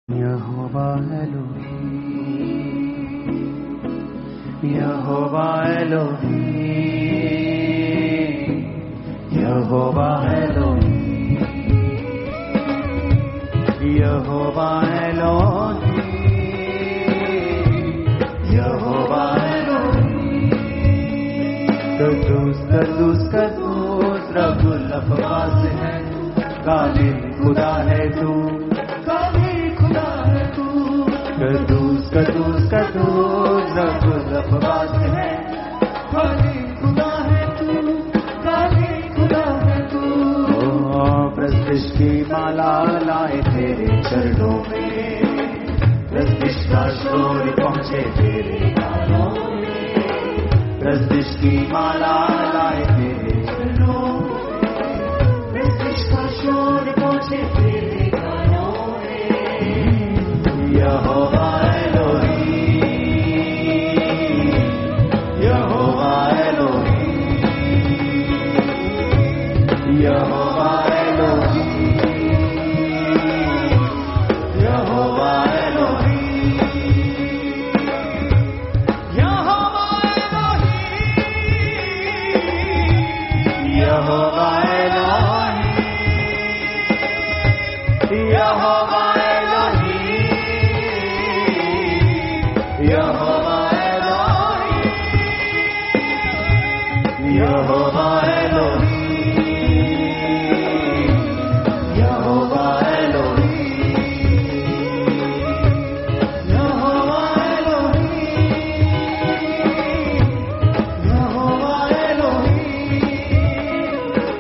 यहोवा Elohim, यहोवा Elohim, यहोवा Elohim, यहोवा Elohim, यहोवा Elohim. कदूस कदूस कदूस रब्बुल अफ़वास है, कालिल खुदा है तू, कदूस कदूस कदूस रब्बुल अफ़वास है, कालिल खुदा है तू, कालिल खुदा है तू। प्रस्तिश की माला लाए तेरे चरणों में, प्रस्तिश का शोर पहुँचे तेरे गानों में, प्रस्तिश की माला लाए तेरे चरणों में, प्रस्तिश का शोर पहुँचे तेरे गानों में। यहोवा एलोहीम, यहोवा एलोहीम, यहोवा एलोहीम, यहोवा एलोहीम, यहोवा एलोहीम, यहोवा एलोहीम, यहोवा यहोवा एलोहीम, यहोवा एलोहीम, यहोवा एलोहीम, यहोवा एलोहीम, यहोवा एलोहीम।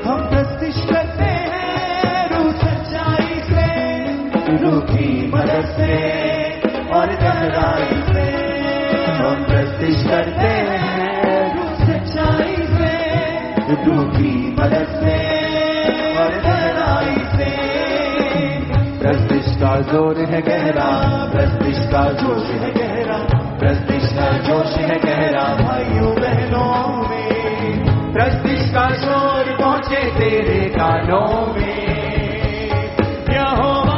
हम प्रस्तिश करते हैं रूह सच्चाई से, रूह की मदद से और गहराई से। हम प्रस्तिश करते हैं रूह सच्चाई से, रूह की मदद से और गहराई से। प्रस्तिश का जोर है गहरा, प्रस्तिश का जोश है गहरा, प्रस्तिश का जोश है गहरा भाइयों बहनों में। प्रस्तिश का शोर पहुँचे तेरे कानों में। यहोवा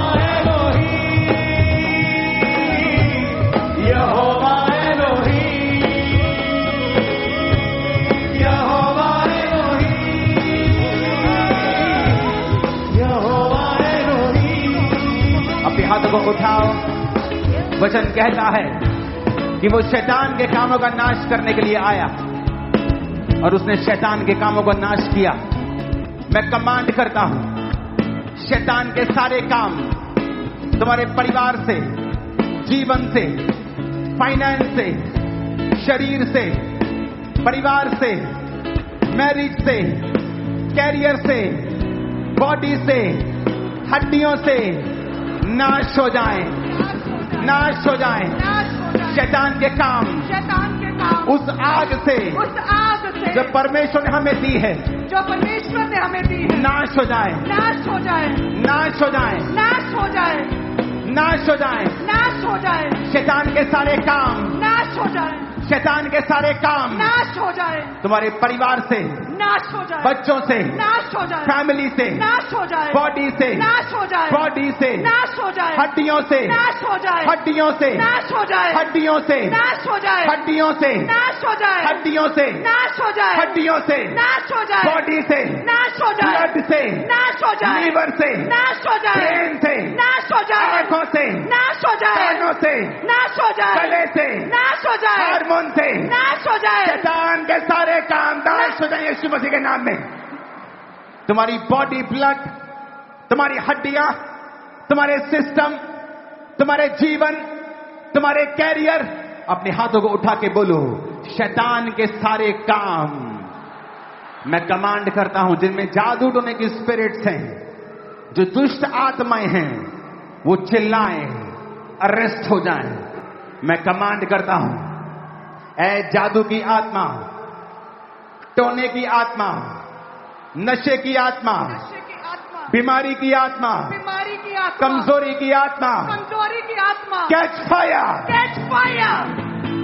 हाथों को उठाओ। वचन कहता है कि वो शैतान के कामों का नाश करने के लिए आया और उसने शैतान के कामों को नाश किया। मैं कमांड करता हूं, शैतान के सारे काम तुम्हारे परिवार से, जीवन से, फाइनेंस से, शरीर से, परिवार से, मैरिज से, कैरियर से, बॉडी से, हड्डियों से नाश हो जाएं, नाश हो जाएं। शैतान के काम उस आग से जो परमेश्वर ने हमें दी है, जो परमेश्वर ने हमें दी है, नाश हो जाए, नाश हो जाए, नाश हो जाए, नाश हो जाए, नाश हो जाए, नाश हो जाए। शैतान के सारे काम नाश हो जाए, शैतान के सारे काम नाश हो जाए। तुम्हारे परिवार से नाश हो जाए, बच्चों से नाश हो जाए, फैमिली से नाश हो जाए, बॉडी से नाश हो जाए, बॉडी से नाश हो जाए, हड्डियों से नाश हो जाए, हड्डियों से नाश हो जाए, हड्डियों से नाश हो जाए, हड्डियों से नाश हो जाए, हड्डियों से नाश हो जाए, हड्डियों से नाश हो जाए, बॉडी से नाश हो जाए, ब्लड से नाश हो जाए, लीवर से नाश हो जाए, ब्रेन से नाश हो जाए, आंखों से नाश हो जाए, कानों से नाश हो जाए, गले से नाश हो जाए, हार्मोन से नाश हो जाए। शैतान के सारे काम नाश हो जाए यीशु मसीह के नाम में। तुम्हारी बॉडी, ब्लड, तुम्हारी हड्डियां, तुम्हारे सिस्टम, तुम्हारे जीवन, तुम्हारे कैरियर, अपने हाथों को उठा के बोलो, शैतान के सारे काम मैं कमांड करता हूं, जिनमें जादू टोने की स्पिरिट्स हैं, जो दुष्ट आत्माएं हैं, वो चिल्लाएं, अरेस्ट हो जाएं। मैं कमांड करता हूं, ऐ जादू की आत्मा, टोने की आत्मा, नशे की आत्मा, बीमारी की आत्मा, कमजोरी की आत्मा, catch fire, catch fire,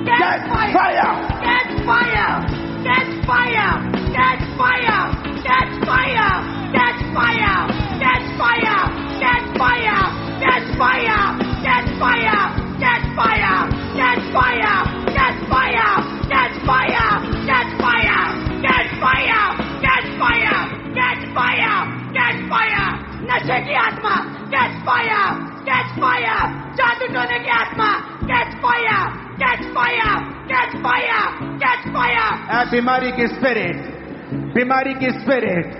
catch fire, catch fire, catch fire, catch fire, catch fire, catch fire, catch fire, catch fire, catch fire, बीमारी की स्पिरिट, बीमारी की स्पिरिट,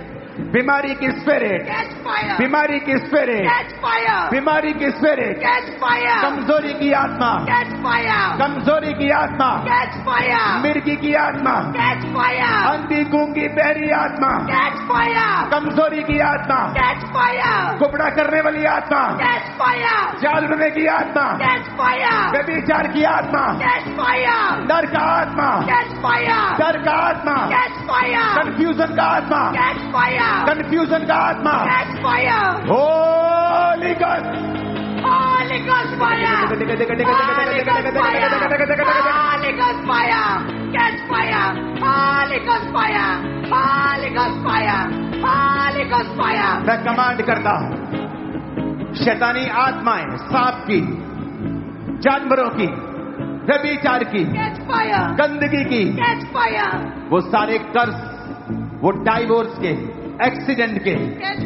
बीमारी की स्पिरिट, Catch fire. बीमारी की स्पिरिट, Catch fire. बीमारी की स्पिरिट, Catch fire. कमजोरी की आत्मा, Catch fire. कमजोरी की आत्मा, Catch fire. मिर्गी की आत्मा, Catch fire. अंधी गूंगी बहरी आत्मा, Catch fire. कमजोरी की आत्मा, Catch fire. कुबड़ा करने वाली आत्मा, Catch fire. जादूने की आत्मा, Catch fire. व्यभिचार की आत्मा, Catch fire. डर का आत्मा, Catch fire. डर का आत्मा, Catch fire. कंफ्यूजन का आत्मा, Catch fire. कंफ्यूजन का आत्मा, Catch fire. Holi God, Holy Ghost fire. Holy Ghost fire. Holy Ghost fire. Catch fire. Holy Ghost fire. Holy Ghost fire. Holy Ghost fire. मैं command करता हूं, शैतानी आत्माएं, सांप की, जानवरों की, व्यभिचार की, Catch fire. गंदगी की, Catch fire. वो सारे कर्ज, वो डाइवोर्स के, एक्सीडेंट के,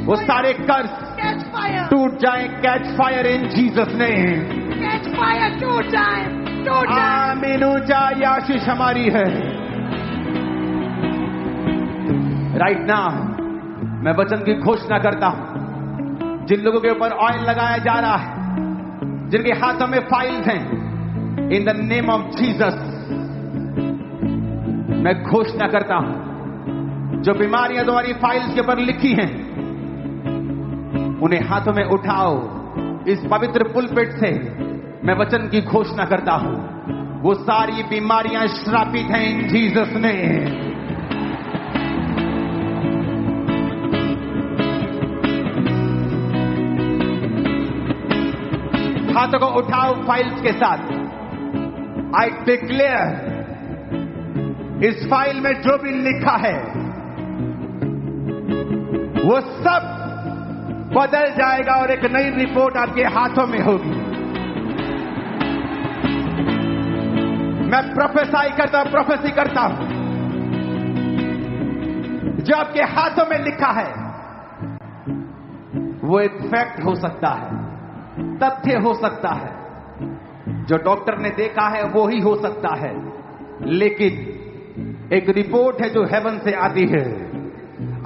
वो सारे कर्ज Catch fire. टूट जाएं. Catch fire in Jesus name. Catch fire. Two time. Two time. आमीन. ऊंचा आशीष हमारी है. राइट नाउ मैं वचन की घोषणा करता हूं. जिन लोगों के ऊपर ऑयल लगाया जा रहा है, जिनके हाथों में फाइल्स हैं, in the name of Jesus मैं घोषणा करता हूं, जो बीमारियां तुम्हारी फाइल्स के ऊपर लिखी हैं, उन्हें हाथों में उठाओ. इस पवित्र पुलपिट से मैं वचन की घोषणा करता हूं, वो सारी बीमारियां श्रापित हैं इन जीसस ने. हाथों को उठाओ फाइल्स के साथ. आई डिक्लेयर, इस फाइल में जो भी लिखा है वो सब बदल जाएगा और एक नई रिपोर्ट आपके हाथों में होगी. मैं प्रोफेसाई करता हूं, प्रोफेसी करता हूं, जो आपके हाथों में लिखा है वो एक फैक्ट हो सकता है, तथ्य हो सकता है, जो डॉक्टर ने देखा है वो ही हो सकता है, लेकिन एक रिपोर्ट है जो हेवन से आती है.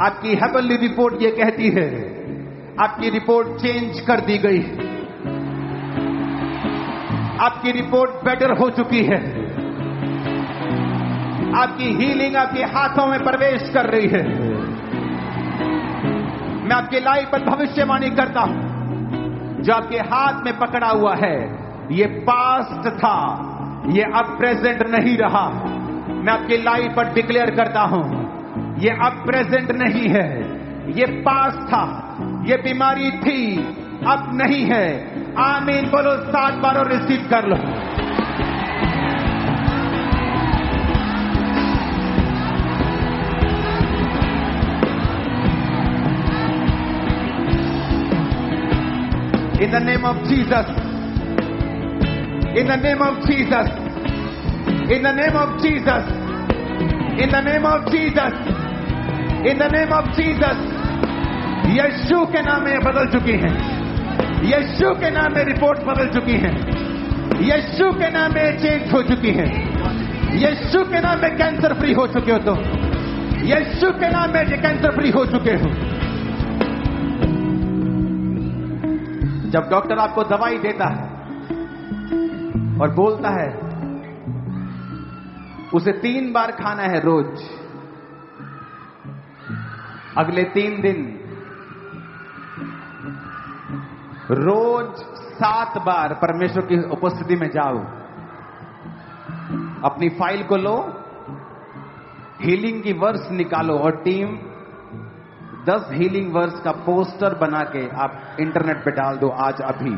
आपकी हेवनली रिपोर्ट ये कहती है, आपकी रिपोर्ट चेंज कर दी गई, आपकी रिपोर्ट बेटर हो चुकी है, आपकी हीलिंग आपके हाथों में प्रवेश कर रही है. मैं आपकी लाइफ पर भविष्यवाणी करता हूं, जो आपके हाथ में पकड़ा हुआ है ये पास्ट था, ये अब प्रेजेंट नहीं रहा. मैं आपकी लाइफ पर डिक्लेयर करता हूं, ये अब प्रेजेंट नहीं है, ये पास्ट था. ये बीमारी थी, अब नहीं है. आमीन बोलो 7 बार और रिसीव कर लो. In the name of Jesus, in the name of Jesus, in the name of Jesus, in the name of Jesus, in the name of Jesus, यीशु के नाम में बदल चुकी हैं. यीशु के नाम में रिपोर्ट बदल चुकी हैं. यीशु के नाम में चेंज हो चुकी हैं. यीशु के नाम में कैंसर फ्री हो चुके हो तुम. यीशु के नाम में कैंसर फ्री हो चुके हो. जब डॉक्टर आपको दवाई देता है और बोलता है उसे 3 बार खाना है रोज, अगले 3 दिन रोज 7 बार परमेश्वर की उपस्थिति में जाओ, अपनी फाइल को लो, हीलिंग की वर्स निकालो और टीम 10 हीलिंग वर्स का पोस्टर बना के आप इंटरनेट पे डाल दो आज अभी.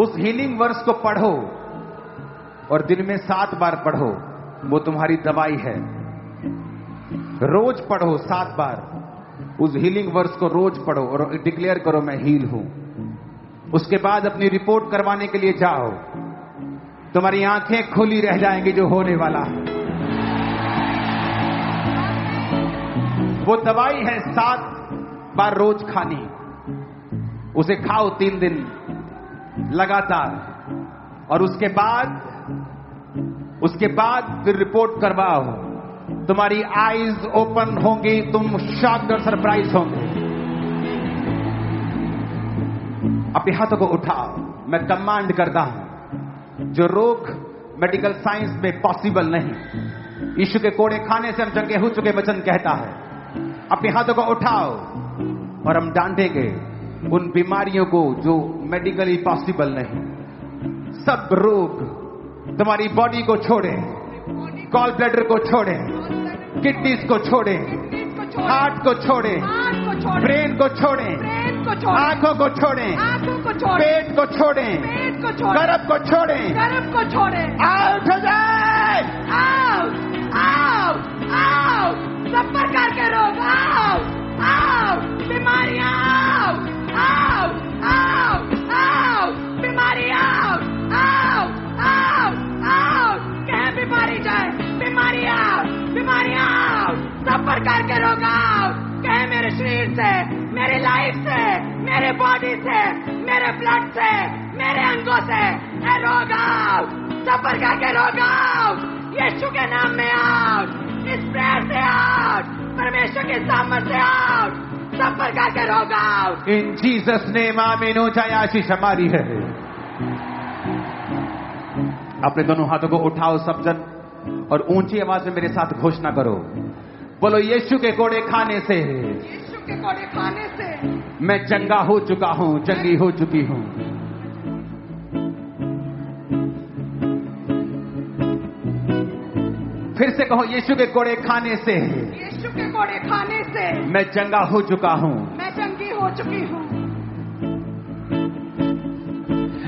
उस हीलिंग वर्स को पढ़ो और दिन में 7 बार पढ़ो, वो तुम्हारी दवाई है. रोज पढ़ो 7 बार उस हीलिंग वर्स को, रोज पढ़ो और डिक्लेयर करो मैं हील हूं. उसके बाद अपनी रिपोर्ट करवाने के लिए जाओ, तुम्हारी आंखें खुली रह जाएंगी जो होने वाला है. वो दवाई है 7 बार रोज खानी, उसे खाओ 3 दिन लगातार और उसके बाद उसके बाद फिर रिपोर्ट करवाओ। तुम्हारी आईज ओपन होंगी, तुम शॉक्ड और सरप्राइज होंगे। अपने हाथों को उठाओ। मैं कमांड करता हूं, जो रोग मेडिकल साइंस में पॉसिबल नहीं, यीशु के कोड़े खाने से हम चंगे हो चुके वचन कहता है। अपने हाथों को उठाओ और हम डांटेंगे उन बीमारियों को जो मेडिकली पॉसिबल नहीं। सब रोग तुम्हारी बॉडी को छोड़े, गॉल ब्लैडर को छोड़े, किडनीज को छोड़े, हार्ट को छोड़े, ब्रेन को छोड़े, आंखों को छोड़े, पेट को छोड़े, गर्भ को छोड़े, आउट हो जाए। सब प्रकार के रोग आओ, आओ, बीमारियां आओ, आओ, आओ, आओ, बीमारी आओ, आओ, आओ, आओ, कहीं बीमारी जाए, बीमारी आओ, बीमारी आओ, सब प्रकार के रोग आओ, कहीं मेरे शरीर से, मेरे लाइफ से, मेरे बॉडी से, मेरे ब्लड से, मेरे अंगों से, ए रोग आओ, सब प्रकार के रोग आओ, यीशु के नाम में आओ, इस प्रेयर से आओ, परमेश्वर के सामर्थ्य से आओ, सब प्रकार के रोग आओ। इन जीसस नेम आमीन। ऊंचाई आशीष हमारी है। अपने दोनों हाथों को उठाओ सब जन और ऊंची आवाज में मेरे साथ घोषणा करो। बोलो, यीशु के कोड़े खाने से, यीशु के कोड़े खाने से मैं चंगा हो चुका हूं, चंगी हो चुकी हूं। फिर से कहो, यीशु के कोड़े खाने से, यीशु के कोड़े खाने से मैं चंगा हो चुका हूं, मैं चंगी हो चुकी हूँ।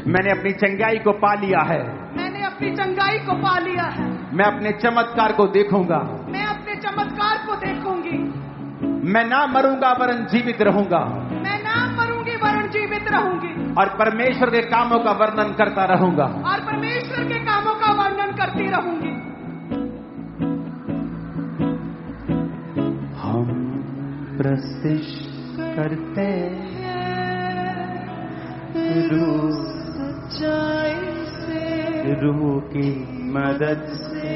मैंने अपनी चंगाई को पा लिया है, मैंने अपनी चंगाई को पा लिया है। मैं अपने चमत्कार को देखूंगा, मैं अपने चमत्कार को देखूंगी। मैं ना मरूंगा वरन जीवित रहूंगा, मैं ना मरूंगी वरन जीवित रहूंगी, और परमेश्वर के कामों का वर्णन करता रहूंगा। और परमेश्वर के कामों का वर्णन करती रहूंगी। हम प्रस्तिश करते रूह सच्चाई से, रूह की मदद से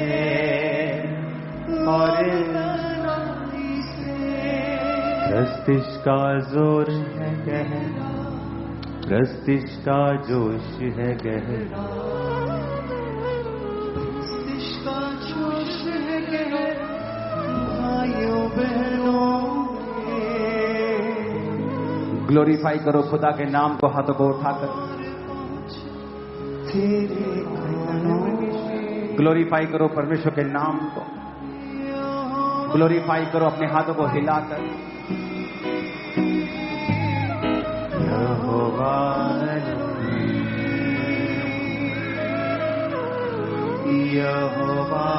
और प्रस्तिश का जोर है गहरा, प्रस्तिश का जोश है गहरा, प्रस्तिश का जोश है गहरा, भाइयों बहनों। ग्लोरीफाई करो खुदा के नाम को, हाथों को उठाकर ग्लोरीफाई करो परमेश्वर के नाम को, ग्लोरीफाई करो अपने हाथों को हिलाकर। यहोवा यहोवा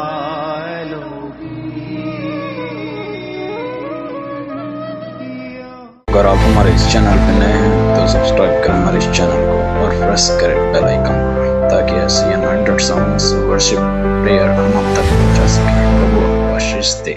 अगर आप हमारे इस चैनल पर नए हैं तो सब्सक्राइब करें हमारे इस चैनल को और प्रेस करें बेल आइकन, ताकि ऐसी अनॉइंटेड सॉन्ग्स, वर्शिप, प्रेयर हम आप तक पहुंचा सकें। प्रभु आपको आशीष दे।